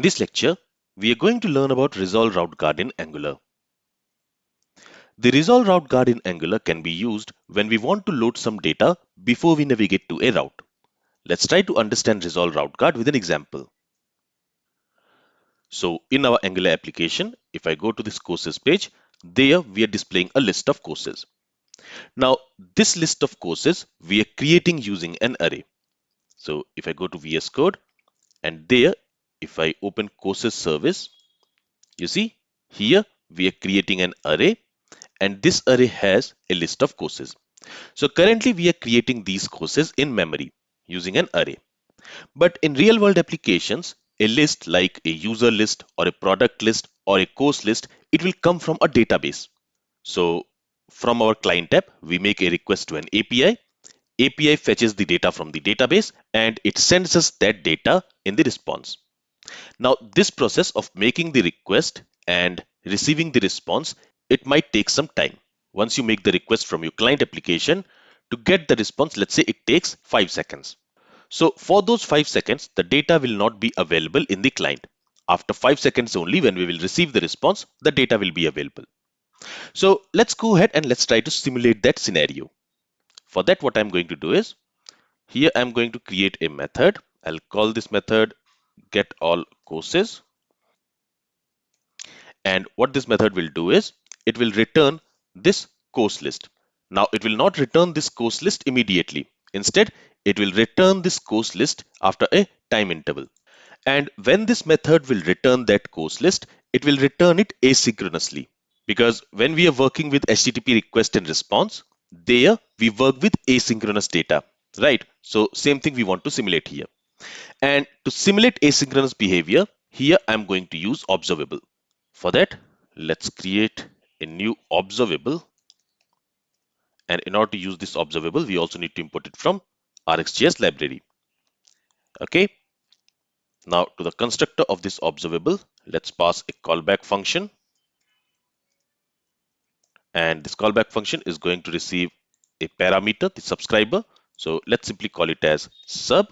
this lecture, we are going to learn about resolve route guard in Angular. The resolve route guard in Angular can be used when we want to load some data before we navigate to a route. Let's try to understand resolve route guard with an example. So in our Angular application, if I go to this courses page, there we are displaying a list of courses. Now this list of courses we are creating using an array. So if I go to VS Code and there, if I open courses service, you see here we are creating an array and this array has a list of courses. So currently we are creating these courses in memory using an array. But in real world applications, a list like a user list or a product list or a course list, it will come from a database. So from our client app, we make a request to an API. API fetches the data from the database and it sends us that data in the response. Now this process of making the request and receiving the response, it might take some time. Once you make the request from your client application, to get the response, let's say it takes 5 seconds. So for those 5 seconds, the data will not be available in the client. After 5 seconds only, when we will receive the response, the data will be available. So let's go ahead and let's try to simulate that scenario. For that, what I'm going to do is, here I'm going to create a method. I'll call this method get all courses. And what this method will do is, it will return this course list. Now it will not return this course list immediately. Instead, it will return this course list after a time interval. And when this method will return that course list, it will return it asynchronously. Because when we are working with HTTP request and response, there we work with asynchronous data, right? So same thing we want to simulate here. And to simulate asynchronous behavior, here I'm going to use observable. For that, let's create a new observable. And in order to use this observable, we also need to import it from RxJS library. Okay. Now to the constructor of this observable, let's pass a callback function. And this callback function is going to receive a parameter, the subscriber. So let's simply call it as sub.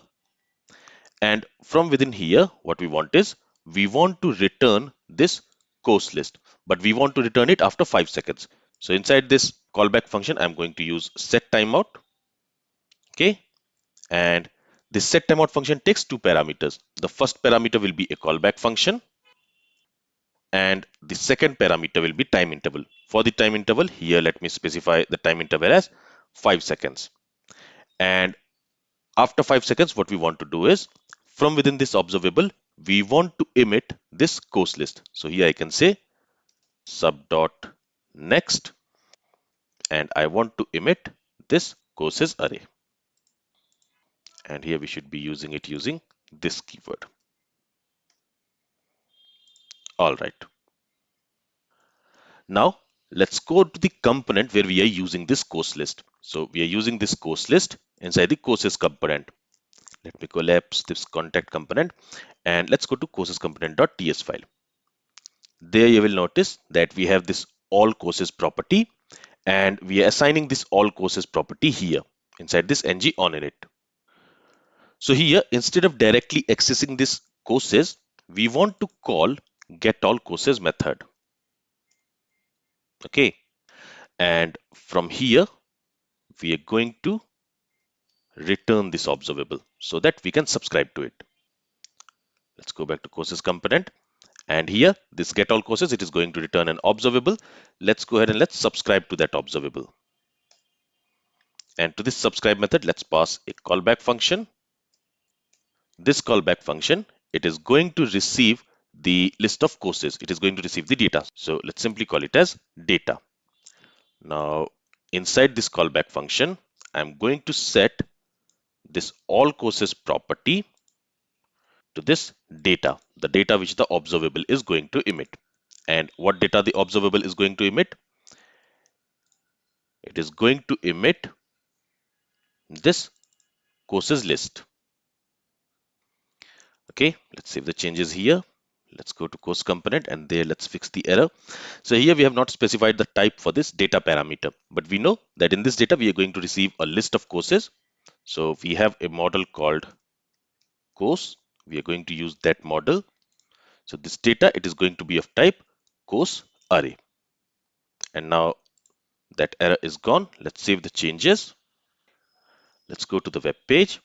And from within here, what we want is, we want to return this course list, but we want to return it after 5 seconds. So inside this callback function, I'm going to use set timeout. Okay. And this set timeout function takes two parameters. The first parameter will be a callback function. And the second parameter will be time interval. For the time interval, here let me specify the time interval as 5 seconds. And after 5 seconds, what we want to do is, from within this observable, we want to emit this course list. So here I can say sub dot next, and I want to emit this courses array. And here we should be using it using this keyword. All right. Now let's go to the component where we are using this course list. So we are using this course list inside the courses component. Let me collapse this contact component and let's go to courses component.ts file. There you will notice that we have this all courses property and we are assigning this all courses property here inside this ng on init. So here, instead of directly accessing this courses, we want to call get all courses method. Okay. And from here, we are going to return this observable so that we can subscribe to it. Let's go back to courses component. And here, this get all courses, it is going to return an observable. Let's go ahead and let's subscribe to that observable. And to this subscribe method, let's pass a callback function. This callback function, it is going to receive the list of courses. It is going to receive the data. So let's simply call it as data. Now, inside this callback function, I'm going to set this all courses property to this data, the data which the observable is going to emit. And what data the observable is going to emit? It is going to emit this courses list. Okay, let's save the changes here. Let's go to course component and there let's fix the error. So here we have not specified the type for this data parameter, but we know that in this data we are going to receive a list of courses. So we have a model called course. We are going to use that model. So this data, it is going to be of type course array. And now that error is gone. Let's save the changes. Let's go to the web page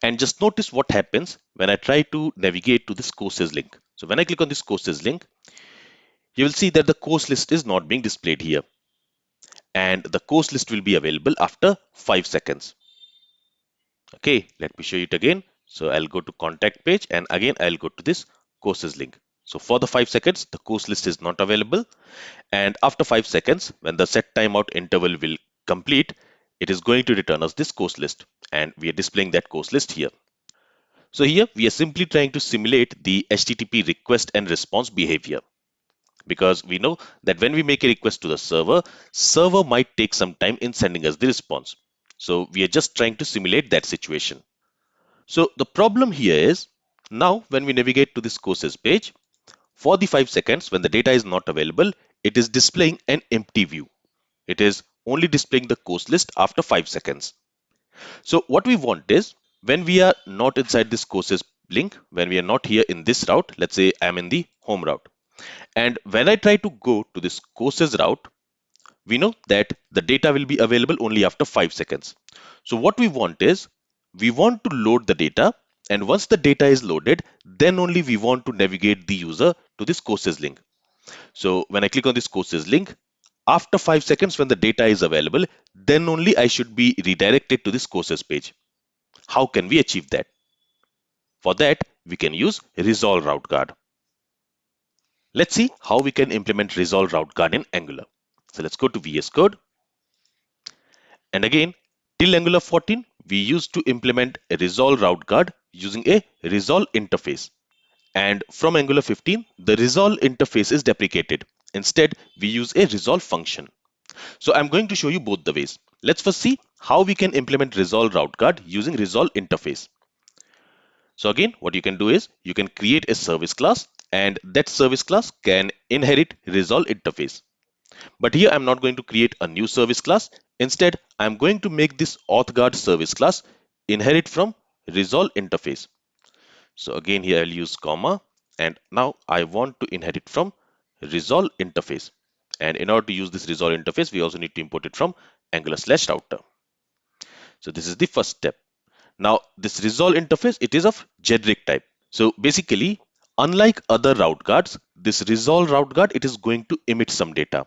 and just notice what happens when I try to navigate to this courses link. So when I click on this courses link, you will see that the course list is not being displayed here, and the course list will be available after 5 seconds. Okay, let me show you it again. So I'll go to contact page and again I'll go to this courses link. So for the 5 seconds, the course list is not available, and after 5 seconds, when the set timeout interval will complete, it is going to return us this course list, and we are displaying that course list here. So here we are simply trying to simulate the HTTP request and response behavior, because we know that when we make a request to the server might take some time in sending us the response. So we are just trying to simulate that situation. So the problem here is, now when we navigate to this courses page, for the 5 seconds when the data is not available, it is displaying an empty view. It is only displaying the course list after 5 seconds. So what we want is, when we are not inside this courses link, when we are not here in this route, let's say I'm in the home route, and when I try to go to this courses route, we know that the data will be available only after 5 seconds. So what we want is, we want to load the data, and once the data is loaded, then only we want to navigate the user to this courses link. So when I click on this courses link, after 5 seconds when the data is available, then only I should be redirected to this courses page. How can we achieve that? For that, we can use resolve route guard. Let's see how we can implement resolve route guard in Angular. So let's go to VS Code. And again, till Angular 14, we used to implement a resolve route guard using a resolve interface. And from Angular 15, the resolve interface is deprecated. Instead, we use a resolve function. So I'm going to show you both the ways. Let's first see how we can implement resolve route guard using resolve interface. So again, what you can do is, you can create a service class, and that service class can inherit resolve interface. But here I'm not going to create a new service class. Instead, I'm going to make this authGuard service class inherit from resolve interface. So again, here I'll use comma, and now I want to inherit from resolve interface. And in order to use this resolve interface, we also need to import it from Angular/router. So this is the first step. Now this resolve interface, it is of generic type. So basically, unlike other route guards, this resolve route guard, it is going to emit some data.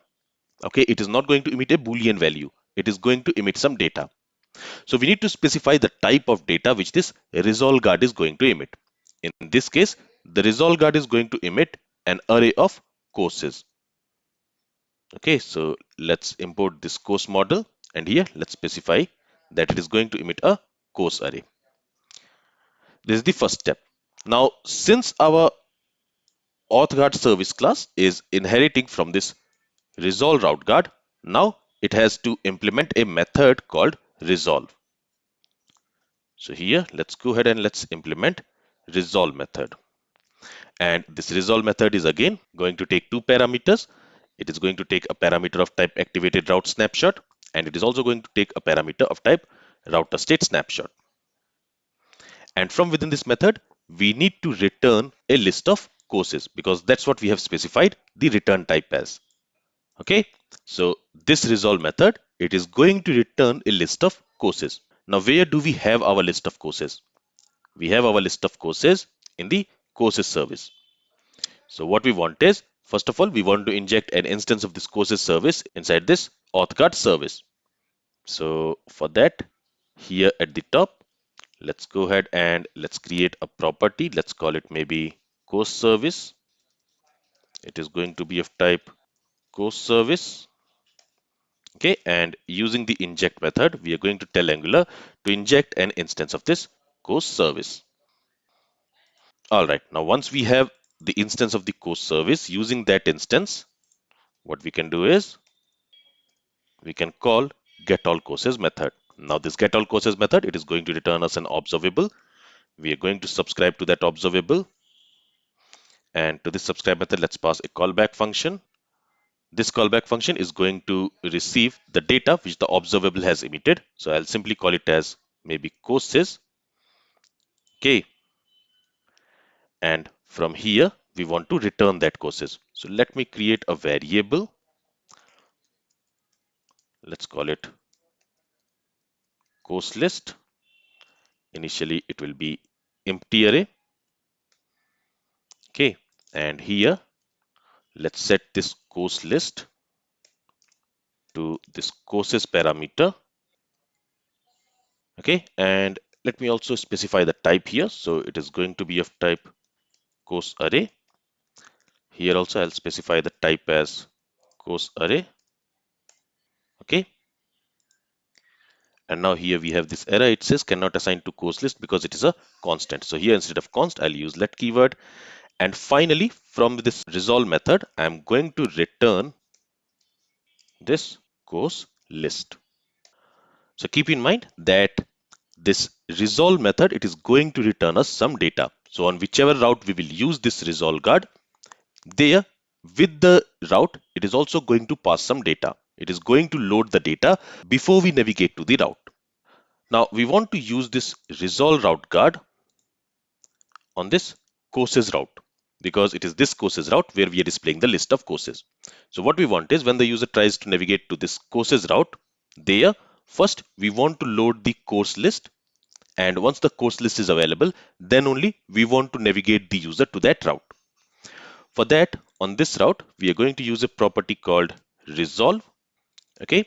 Okay, it is not going to emit a Boolean value. It is going to emit some data. So we need to specify the type of data which this resolve guard is going to emit. In this case, the resolve guard is going to emit an array of courses. Okay, so let's import this course model, and here let's specify that it is going to emit a course array. This is the first step. Now, since our authGuard service class is inheriting from this resolve route guard, now it has to implement a method called resolve. So here, let's go ahead and let's implement resolve method. And this resolve method is again going to take two parameters. It is going to take a parameter of type activated route snapshot, and it is also going to take a parameter of type router state snapshot. And from within this method, we need to return a list of courses, because that's what we have specified the return type as. Okay, so this resolve method, it is going to return a list of courses. Now, where do we have our list of courses? We have our list of courses in the courses service. So what we want is, first of all, we want to inject an instance of this courses service inside this authguard service. So for that, here at the top, let's go ahead and let's create a property. Let's call it maybe course service. It is going to be of type course service. Okay, and using the inject method, we are going to tell Angular to inject an instance of this course service. All right, now once we have the instance of the course service, using that instance, what we can do is, we can call getAllCourses method. Now this getAllCourses method, it is going to return us an observable. We are going to subscribe to that observable, and to this subscribe method, let's pass a callback function. This callback function is going to receive the data which the observable has emitted. So I'll simply call it as maybe courses. Okay, and from here we want to return that courses. So let me create a variable. Let's call it course list. Initially, it will be empty array. Okay, and here let's set this course list to this courses parameter. Okay, and let me also specify the type here. So it is going to be of type course array. Here also I'll specify the type as course array. Okay, and now here we have this error. It says cannot assign to course list because it is a constant. So here instead of const, I'll use let keyword. And finally, from this resolve method, I'm going to return this course list. So keep in mind that this resolve method, it is going to return us some data. So on whichever route we will use this resolve guard, there with the route, it is also going to pass some data. It is going to load the data before we navigate to the route. Now we want to use this resolve route guard on this courses route because it is this courses route where we are displaying the list of courses. So what we want is when the user tries to navigate to this courses route, there first we want to load the course list, and once the course list is available, then only we want to navigate the user to that route. For that, on this route, we are going to use a property called resolve. Okay,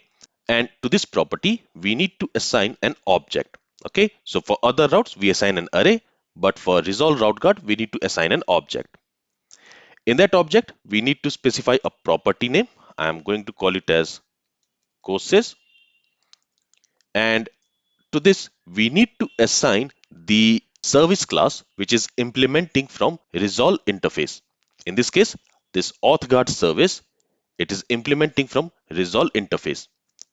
and to this property we need to assign an object. Okay, so for other routes we assign an array, but for resolve route guard we need to assign an object. In that object we need to specify a property name. I am going to call it as courses, and to this we need to assign the service class which is implementing from resolve interface. In this case, this auth guard service, it is implementing from resolve interface.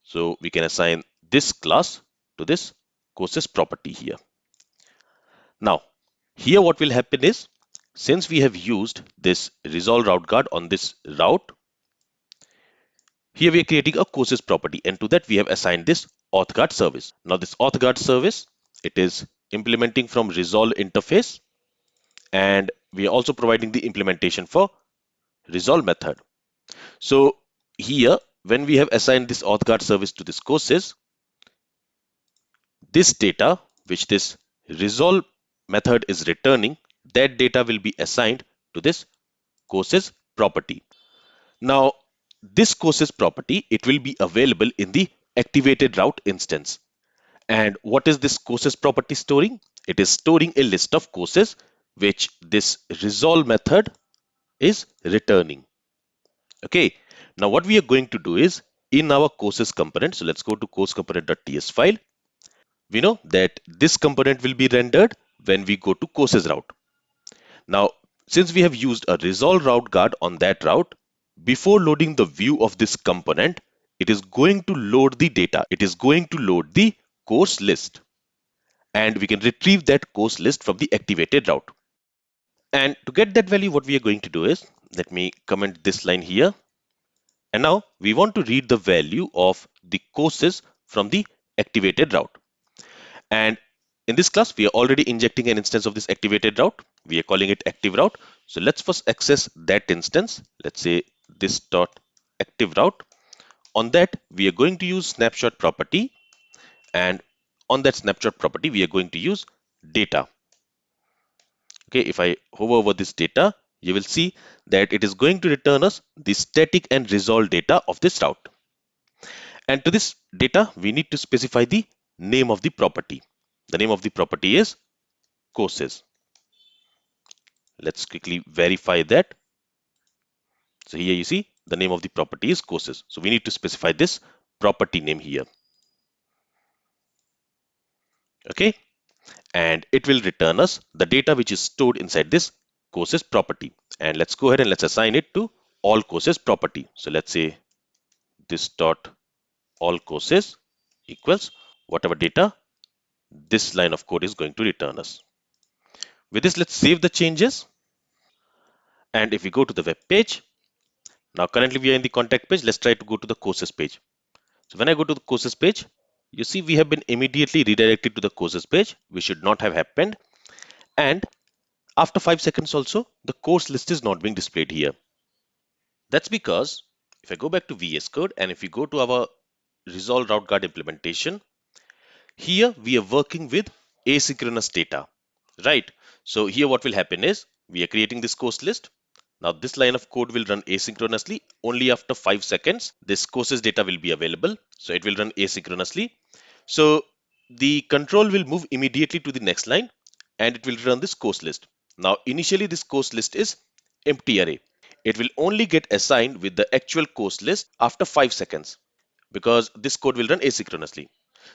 So we can assign this class to this courses property here. Now, here what will happen is, since we have used this resolve route guard on this route, here we are creating a courses property, and to that we have assigned this auth guard service. Now this auth guard service, it is implementing from resolve interface, and we are also providing the implementation for resolve method. So here, when we have assigned this auth guard service to this courses, this data which this resolve method is returning, that data will be assigned to this courses property. Now this courses property, it will be available in the activated route instance. And what is this courses property storing? It is storing a list of courses which this resolve method is returning. Okay, now what we are going to do is in our courses component, so let's go to course component.ts file. We know that this component will be rendered when we go to courses route. Now, since we have used a resolve route guard on that route, before loading the view of this component, it is going to load the data. It is going to load the course list, and we can retrieve that course list from the activated route. And to get that value, what we are going to do is, let me comment this line here. And now we want to read the value of the courses from the activated route. And in this class, we are already injecting an instance of this activated route. We are calling it active route. So let's first access that instance. Let's say this dot active route. On that, we are going to use snapshot property. And on that snapshot property, we are going to use data. Okay, if I hover over this data, you will see that it is going to return us the static and resolve data of this route. And to this data, we need to specify the name of the property. The name of the property is courses. Let's quickly verify that. So here you see the name of the property is courses. So we need to specify this property name here. Okay, and it will return us the data which is stored inside this courses property. And let's go ahead and let's assign it to all courses property. So let's say this dot all courses equals whatever data this line of code is going to return us. With this, let's save the changes. And if we go to the web page, now currently we are in the contact page. Let's try to go to the courses page. So when I go to the courses page, you see we have been immediately redirected to the courses page, which should not have happened. And After 5 seconds also, the course list is not being displayed here. That's because if I go back to VS Code and if we go to our resolve route guard implementation, here we are working with asynchronous data, right? So here what will happen is we are creating this course list. Now this line of code will run asynchronously. Only after 5 seconds, this courses data will be available. So it will run asynchronously. So the control will move immediately to the next line and it will run this course list. Now initially this course list is empty array. It will only get assigned with the actual course list after 5 seconds because this code will run asynchronously.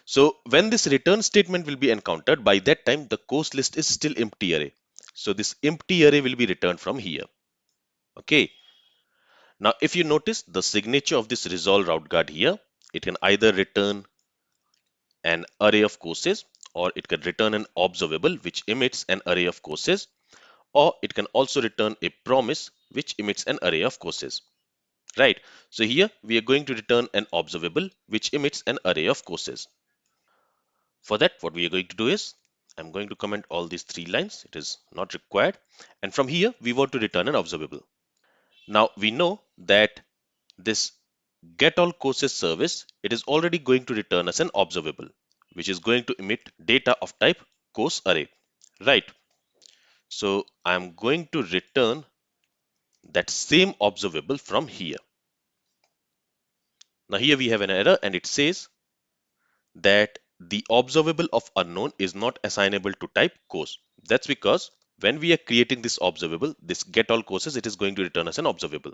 So when this return statement will be encountered, by that time the course list is still empty array. So this empty array will be returned from here. Okay. Now if you notice the signature of this resolve route guard here, it can either return an array of courses or it can return an observable which emits an array of courses, or it can also return a promise which emits an array of courses. Right. So here we are going to return an observable which emits an array of courses. For that, what we are going to do is I'm going to comment all these 3 lines. It is not required. And from here, we want to return an observable. Now we know that this get all courses service, it is already going to return us an observable, which is going to emit data of type course array. Right. So I'm going to return that same observable from here. Now here we have an error and it says that the observable of unknown is not assignable to type course. That's because when we are creating this observable, this get all courses, it is going to return us an observable.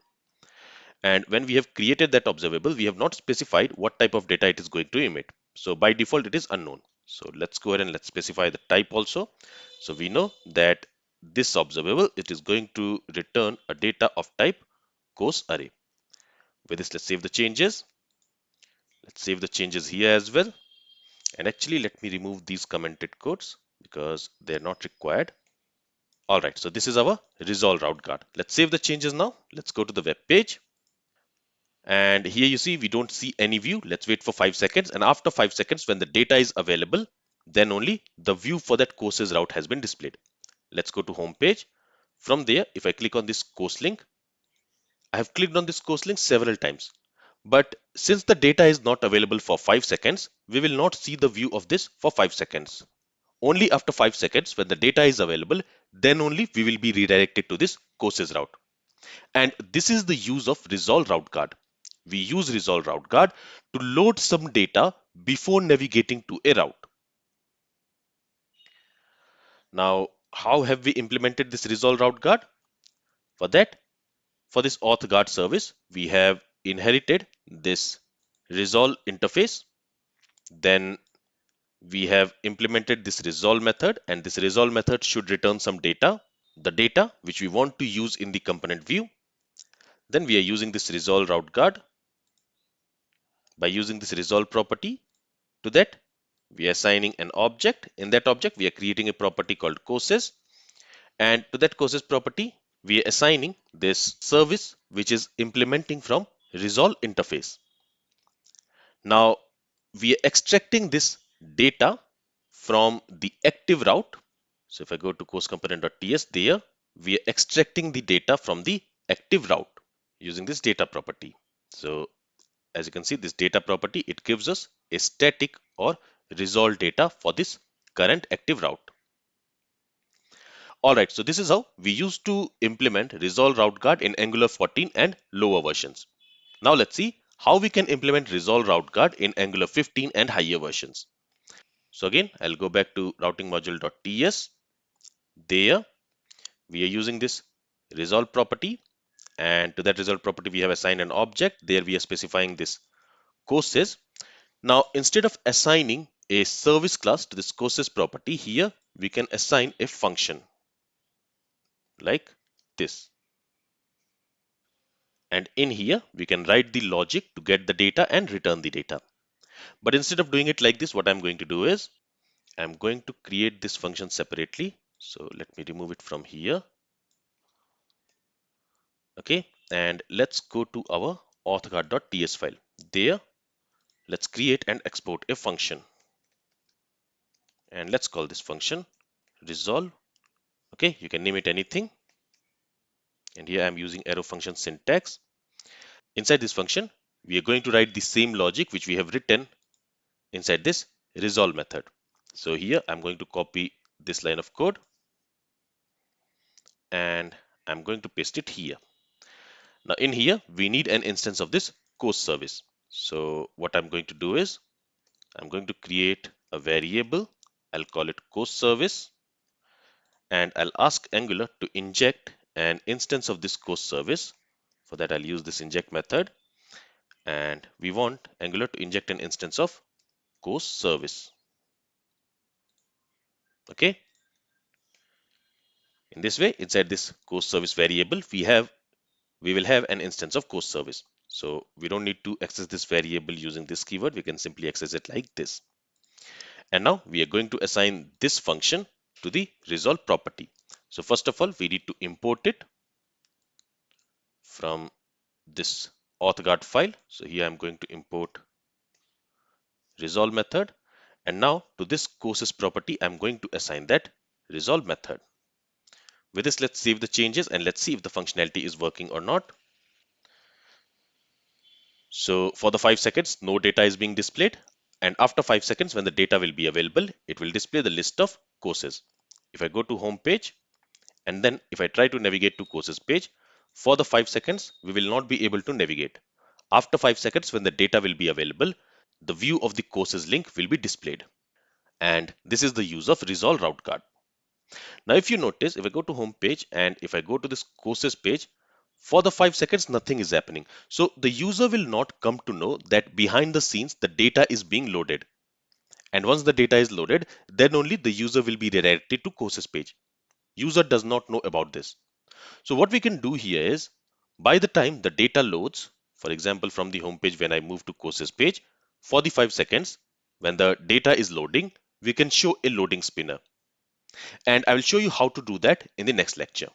And when we have created that observable, we have not specified what type of data it is going to emit. So by default, it is unknown. So let's go ahead and let's specify the type also. So we know that this observable, it is going to return a data of type course array. With this, let's save the changes. Let's save the changes here as well. And actually, let me remove these commented codes because they're not required. All right, so this is our resolve route guard. Let's save the changes now. Let's go to the web page. And here you see we don't see any view. Let's wait for 5 seconds. And after 5 seconds, when the data is available, then only the view for that courses route has been displayed. Let's go to home page. From there, if I click on this course link, I have clicked on this course link several times. But since the data is not available for 5 seconds, we will not see the view of this for 5 seconds. Only after 5 seconds, when the data is available, then only we will be redirected to this courses route. And this is the use of resolve route guard. We use resolve route guard to load some data before navigating to a route. Now, how have we implemented this resolve route guard? For that, for this auth guard service, we have inherited this resolve interface. Then we have implemented this resolve method, and this resolve method should return some data, the data which we want to use in the component view. Then we are using this resolve route guard. By using this resolve property, to that we are assigning an object. In that object, we are creating a property called courses, and to that courses property, we are assigning this service which is implementing from resolve interface. Now we are extracting this data from the active route. So if I go to course component.ts, there we are extracting the data from the active route using this data property. So as you can see, this data property, it gives us a static or resolved data for this current active route. All right, so this is how we used to implement resolve route guard in Angular 14 and lower versions. Now let's see how we can implement resolve route guard in Angular 15 and higher versions. So again, I'll go back to routing module.ts. There we are using this resolve property, and to that resolve property we have assigned an object. There we are specifying this courses. Now instead of assigning a service class to this courses property, here we can assign a function like this. And in here we can write the logic to get the data and return the data. But instead of doing it like this, what I'm going to do is I'm going to create this function separately. So let me remove it from here. Okay, and let's go to our authguard.ts file. There, let's create and export a function. And let's call this function resolve Okay, you can name it anything. And here I'm using arrow function syntax. Inside this function, we are going to write the same logic which we have written inside this resolve method. So here I'm going to copy this line of code and I'm going to paste it here. Now in here, we need an instance of this course service. So what I'm going to do is I'm going to create a variable. I'll call it course service and I'll ask Angular to inject an instance of this course service. For that, I'll use this inject method and we want Angular to inject an instance of course service. Okay. In this way, inside this course service variable, we will have an instance of course service. So we don't need to access this variable using this keyword. We can simply access it like this. And now we are going to assign this function to the resolve property. So first of all, we need to import it from this authguard file. So here I'm going to import resolve method. And now to this courses property, I'm going to assign that resolve method. With this, let's save the changes and let's see if the functionality is working or not. So for the 5 seconds, no data is being displayed. And after 5 seconds, when the data will be available, it will display the list of courses. If I go to home page and then if I try to navigate to courses page, for the 5 seconds, we will not be able to navigate. After 5 seconds, when the data will be available, the view of the courses link will be displayed. And this is the use of resolve route card. Now, if you notice, if I go to home page and if I go to this courses page, for the 5 seconds, nothing is happening. So the user will not come to know that behind the scenes, the data is being loaded. And once the data is loaded, then only the user will be redirected to courses page. User does not know about this. So what we can do here is, by the time the data loads, for example, from the home page, when I move to courses page, for the 5 seconds, when the data is loading, we can show a loading spinner. And I will show you how to do that in the next lecture.